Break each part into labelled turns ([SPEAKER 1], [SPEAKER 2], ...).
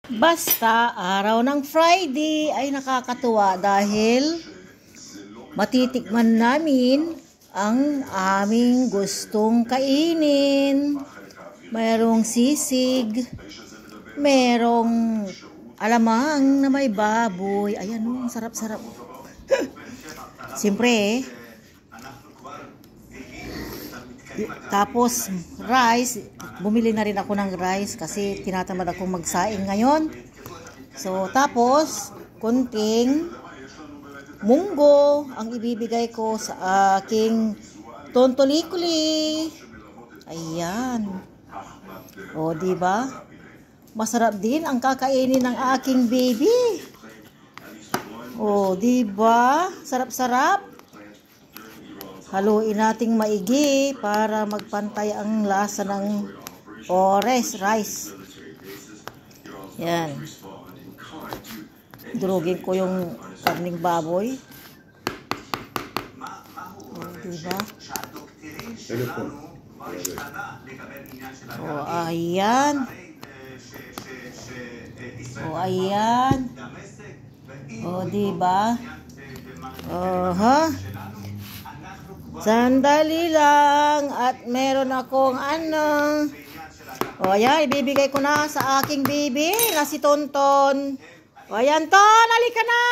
[SPEAKER 1] Basta araw ng Friday ay nakakatuwa dahil matitikman namin ang aming gustong kainin. Mayroong sisig, merong alamang na may baboy. Ayan o, sarap-sarap. Siyempre, tapos rice, bumili na rin ako ng rice kasi tinatamad akong magsaing ngayon. So tapos kunting munggo ang ibibigay ko sa aking tontolikuli. Ayan. O di ba? Masarap din ang kakainin ng aking baby. O di ba? Sarap-sarap. Haluin nating maigi para magpantay ang lasa ng rice. Yan. Durugin ko yung karning baboy. O, diba? O, ayan. O, ayan. O, diba? Oha. Sandali lang at meron akong o ayan, ibibigay ko na sa aking baby na si Tonton. O ayan, Ton, halika na.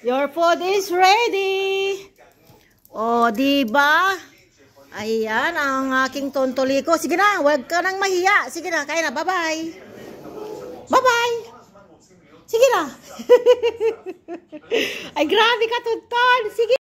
[SPEAKER 1] Your food is ready. O diba? Ayan ang aking tontoliko. Sige na, huwag ka nang mahiya. Sige na, kaya na, bye-bye. Bye-bye. Sige na. Ay grabe ka, Tonton. Sige.